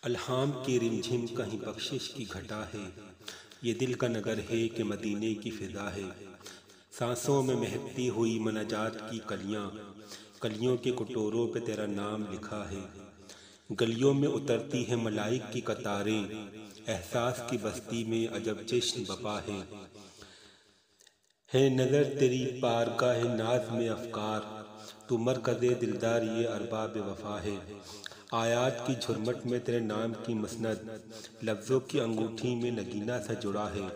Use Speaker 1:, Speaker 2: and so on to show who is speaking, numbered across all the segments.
Speaker 1: الہام کی رمجھم کہیں بخشش کی گھٹا ہے، یہ دل کا نگر ہے کہ مدینے کی فضا ہے۔ سانسوں میں مہکتی ہوئی مناجات کی کلیاں، کلیوں کے کٹوروں پہ تیرا نام لکھا ہے۔ گلیوں میں اترتی ہے ملائک کی قطاریں، احساس کی بستی میں عجب جشن بپا ہے نظر تیری بارگاہ ناز میں افکار، تو مرکز دلدار یہ ارباب وفا ہے۔ آیات کی جھرمٹ میں تیرے نام کی مسند، لفظوں کی انگوٹھی میں نگینہ سا جڑا ہے۔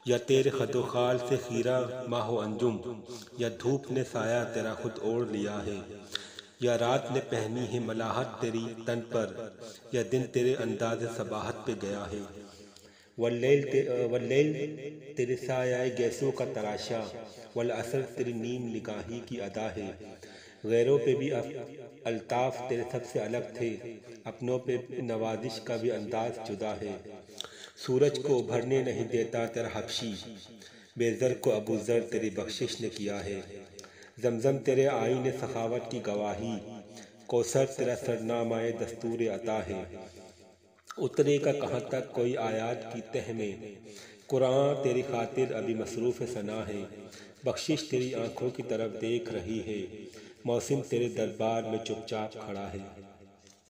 Speaker 1: یا تیرے خد و خال سے خیرہ ماہ و انجم، یا دھوپ نے سایہ تیرا خود اوڑھ لیا ہے۔ یا رات نے پہنی ہے ملاحت تیری تن پر، یا دن تیرے انداز صباحت پہ گیا ہے۔ واللیل تیرے سایہ گیسوں کا تراشا، والعصر تیری نیم نگاہی کی ادا ہے۔ غیروں پہ بھی الطاف تیرے سب سے الگ تھے، اپنوں پہ نوازش کا بھی انداز جدا ہے۔ سورج کو ابھرنے نہیں دیتا تیرا حبشی، بے زر کو ابو ذر تیری بخشش نے کیا ہے۔ زمزم تیرے آئین سخاوت کی گواہی، کوثر تیرا سرنامہ دستور عطا ہے۔ اترے گا کہاں تک کوئی آیات کی تہ میں، قرآن تیری خاطر ابھی مصروف ثنا ہے۔ بخشش تیری آنکھوں کی طرف دیکھ رہی ہے، موسم تیرے دربار میں چپ چاپ کھڑا ہے۔